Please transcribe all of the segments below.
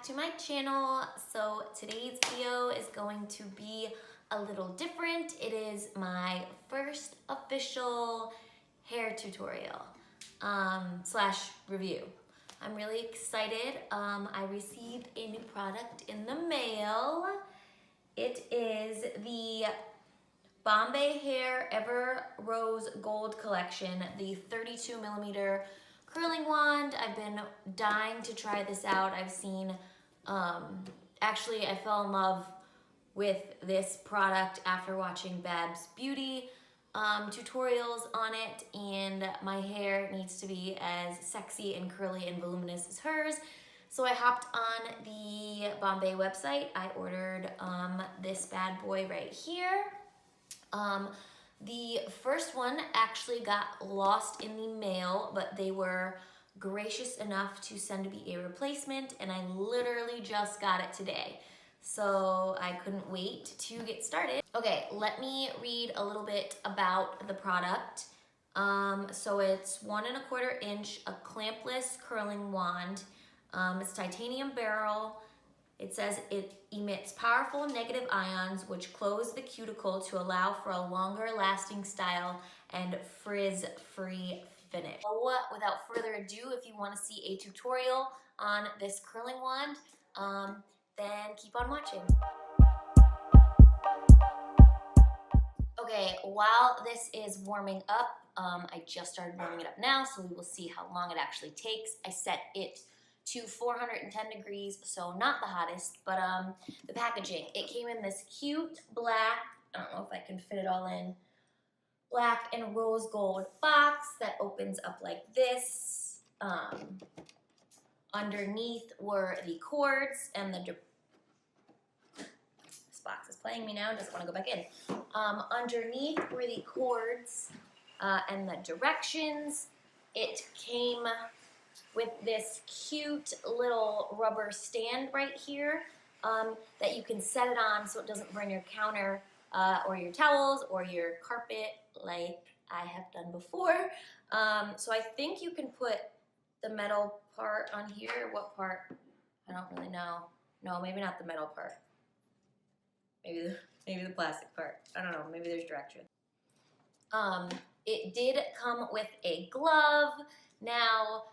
to my channel. So today's video is going to be a little different. It is my first official hair tutorial slash review. I'm really excited. I received a new product in the mail. It is the Bombay Hair Ever Rose Gold Collection, the 32 millimeter curling wand. I've been dying to try this out. I've seen, actually I fell in love with this product after watching Babs Beauty tutorials on it, and my hair needs to be as sexy and curly and voluminous as hers. So I hopped on the Bombay website. I ordered this bad boy right here. The first one actually got lost in the mail, but they were gracious enough to send me a replacement, and I literally just got it today. So I couldn't wait to get started. Okay, let me read a little bit about the product. So it's 1 1/4 inch, a clampless curling wand. It's titanium barrel. It says it emits powerful negative ions which close the cuticle to allow for a longer lasting style and frizz-free finish. So without further ado, if you want to see a tutorial on this curling wand, then keep on watching. Okay, while this is warming up, I just started warming it up now, so we will see how long it actually takes. I set it to 410 degrees, so not the hottest, but the packaging. It came in this cute black, I don't know if I can fit it all in, black and rose gold box that opens up like this. Underneath were the cords and this box is playing me now, doesn't want to go back in. Underneath were the cords and the directions. It came with this cute little rubber stand right here that you can set it on so it doesn't burn your counter or your towels or your carpet like I have done before. So I think you can put the metal part on here. What part? I don't really know. No, maybe not the metal part. Maybe the plastic part. I don't know. Maybe there's direction. It did come with a glove. Now,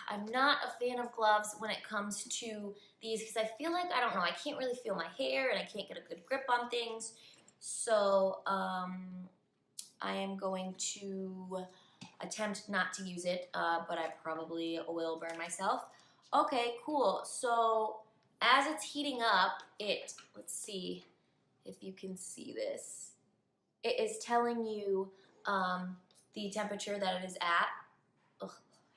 I'm not a fan of gloves when it comes to these because I feel like, I don't know, I can't really feel my hair and I can't get a good grip on things. So I am going to attempt not to use it, but I probably will burn myself. Okay, cool. So as it's heating up, let's see if you can see this. It is telling you the temperature that it is at. Ugh.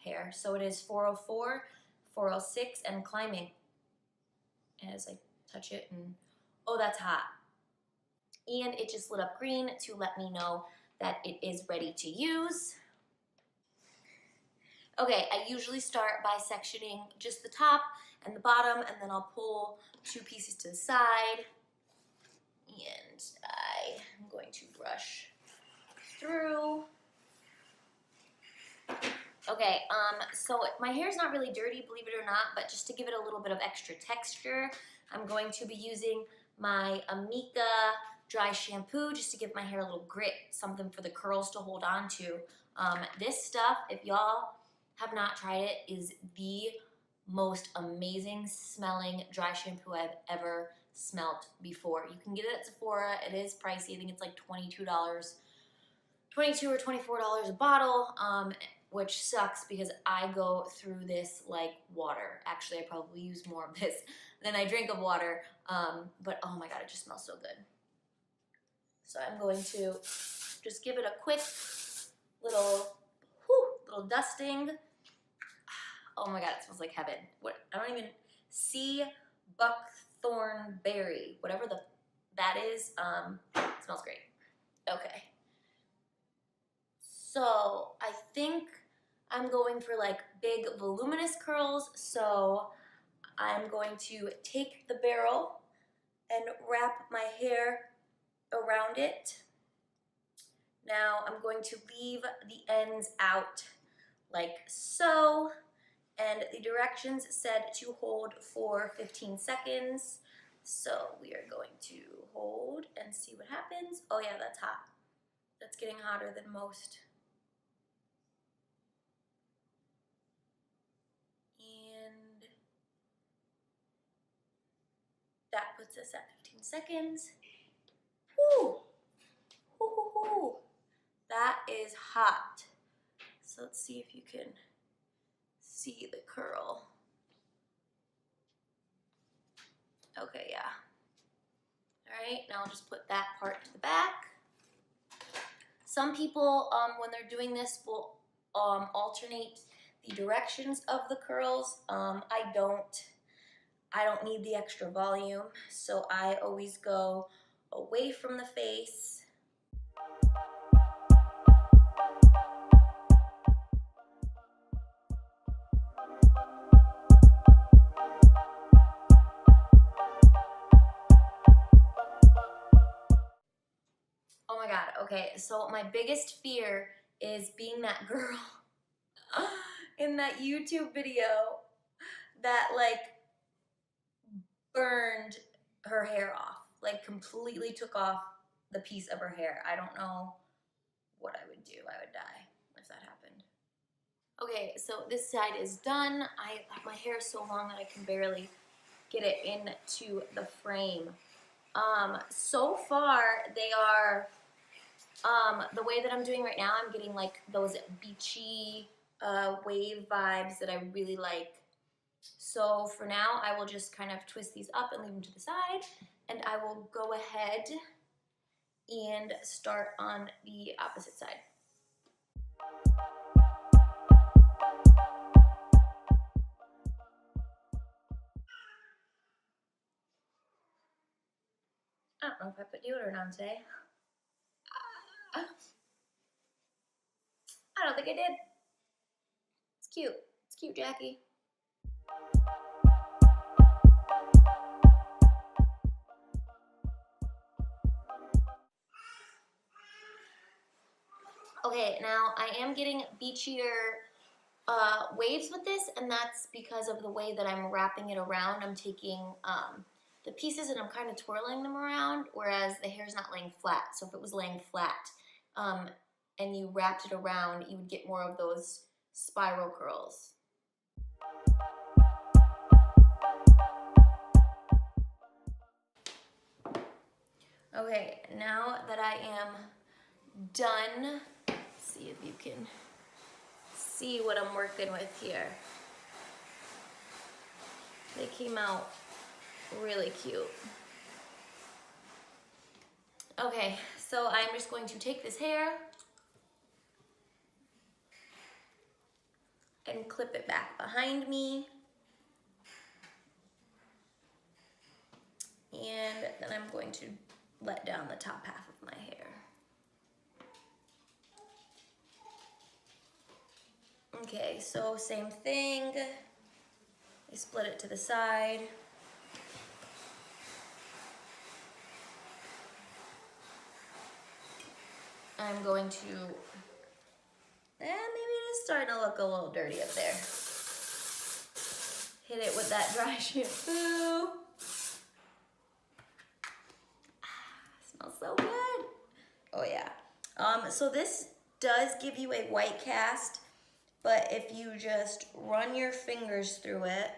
Hair. So it is 404, 406, and climbing as I touch it, and oh, that's hot. And it just lit up green to let me know that it is ready to use. Okay, I usually start by sectioning just the top and the bottom, and then I'll pull 2 pieces to the side, and I am going to brush through. Okay, so my hair's not really dirty, believe it or not, but just to give it a little bit of extra texture, I'm going to be using my Amika dry shampoo just to give my hair a little grit, something for the curls to hold on to. This stuff, if y'all have not tried it, is the most amazing smelling dry shampoo I've ever smelt before. You can get it at Sephora. It is pricey. I think it's like $22 or $24 a bottle. Which sucks because I go through this like water. Actually, I probably use more of this than I drink of water, but oh my god, it just smells so good. So I'm going to just give it a quick little dusting. Oh my god, it smells like heaven. What? I don't even see buckthorn berry, whatever that is. It smells great. Okay. So I think I'm going for like big voluminous curls, so I'm going to take the barrel and wrap my hair around it. Now I'm going to leave the ends out like so, and the directions said to hold for 15 seconds. So we are going to hold and see what happens. Oh yeah, that's hot. That's getting hotter than most. And that puts us at 15 seconds. Woo! Woo, woo, woo. That is hot. So let's see if you can see the curl. Okay, yeah. All right, now I'll just put that part to the back. Some people, when they're doing this, will alternate the directions of the curls. I don't need the extra volume, so I always go away from the face. Oh my God, okay, so my biggest fear is being that girl in that YouTube video that like burned her hair off, like completely took off the piece of her hair. I don't know what I would do. I would die if that happened. Okay, so this side is done. My hair is so long that I can barely get it into the frame. So far they are, the way that I'm doing right now, I'm getting like those beachy wave vibes that I really like. So for now, I will just kind of twist these up and leave them to the side, and I will go ahead and start on the opposite side. I don't know if I put deodorant on today. I don't think I did. It's cute. It's cute, Jackie. Okay, now I am getting beachier waves with this, and that's because of the way that I'm wrapping it around. I'm taking the pieces and I'm kind of twirling them around, whereas the hair's not laying flat. So if it was laying flat and you wrapped it around, you would get more of those spiral curls. Okay, now that I am done, let's see if you can see what I'm working with here. They came out really cute. Okay, so I'm just going to take this hair and clip it back behind me. And then I'm going to let down the top half of my hair. Okay, so same thing. I split it to the side. I'm going to, maybe it is starting to look a little dirty up there. Hit it with that dry shampoo. Smells so good. Oh yeah. So this does give you a white cast, but if you just run your fingers through it,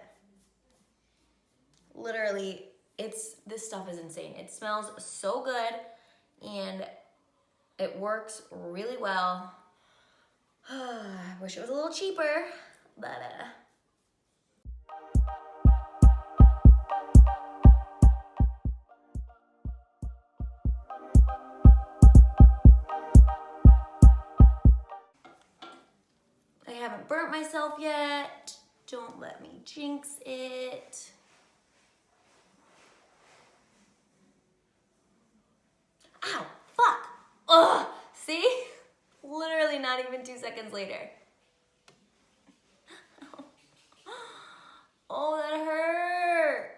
literally, this stuff is insane. It smells so good, and it works really well. I wish it was a little cheaper, but I haven't burnt myself yet. Don't let me jinx it. Ow, fuck. Ugh, see? Literally not even 2 seconds later. Oh, that hurt.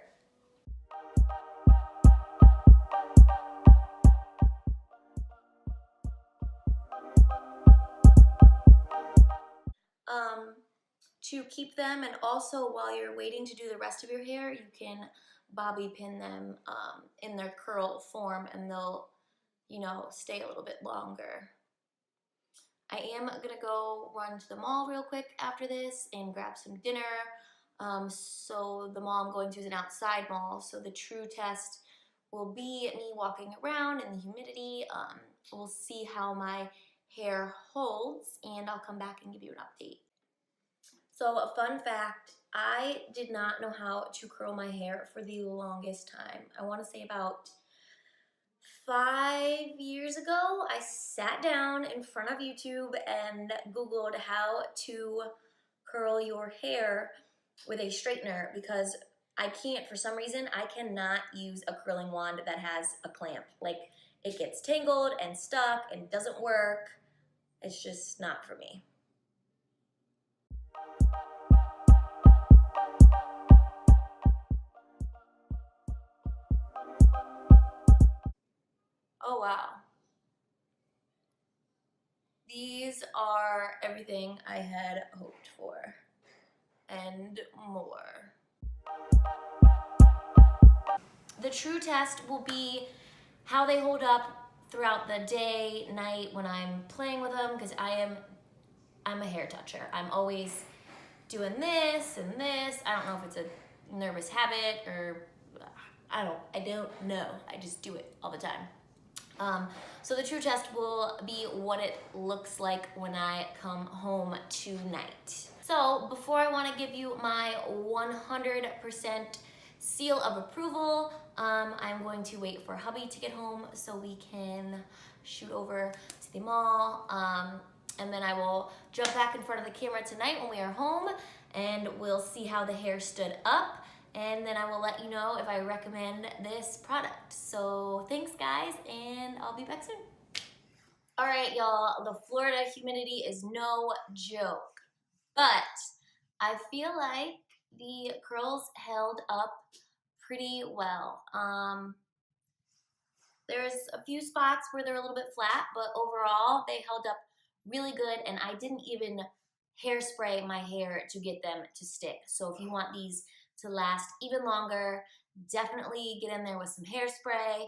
to keep them, and also while you're waiting to do the rest of your hair, you can bobby pin them in their curl form, and they'll, you know, stay a little bit longer. I am gonna go run to the mall real quick after this and grab some dinner. So the mall I'm going to is an outside mall, so the true test will be me walking around in the humidity. We'll see how my hair holds, and I'll come back and give you an update. So a fun fact, I did not know how to curl my hair for the longest time. I want to say about 5 years ago, I sat down in front of YouTube and Googled how to curl your hair with a straightener, because I can't, for some reason, I cannot use a curling wand that has a clamp. Like, it gets tangled and stuck and doesn't work. It's just not for me. Oh wow. These are everything I had hoped for and more. The true test will be how they hold up throughout the day, night, when I'm playing with them, because I'm a hair toucher. I'm always doing this and this. I don't know if it's a nervous habit or I don't know. I just do it all the time. So the true test will be what it looks like when I come home tonight. So before I want to give you my 100% seal of approval, I'm going to wait for hubby to get home so we can shoot over to the mall. And then I will jump back in front of the camera tonight when we are home, and we'll see how the hair stood up. And then I will let you know if I recommend this product. So thanks guys, and I'll be back soon. All right, y'all, the Florida humidity is no joke, but I feel like the curls held up pretty well. There's a few spots where they're a little bit flat, but overall they held up really good, and I didn't even hairspray my hair to get them to stick. So if you want these to last even longer, definitely get in there with some hairspray.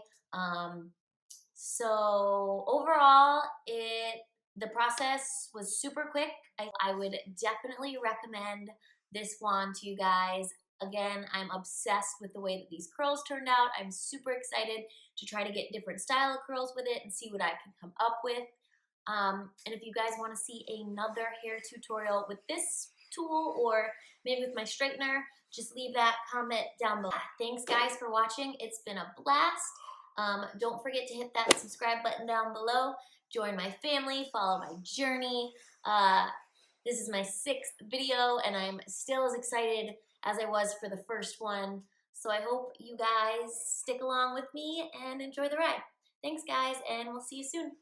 So overall, the process was super quick. I would definitely recommend this wand to you guys. Again, I'm obsessed with the way that these curls turned out. I'm super excited to try to get different style of curls with it and see what I can come up with. And if you guys want to see another hair tutorial with this tool or maybe with my straightener, just leave that comment down below. Thanks guys for watching. It's been a blast. Don't forget to hit that subscribe button down below. Join my family, follow my journey. This is my 6th video, and I'm still as excited as I was for the first one. So I hope you guys stick along with me and enjoy the ride. Thanks guys, and we'll see you soon.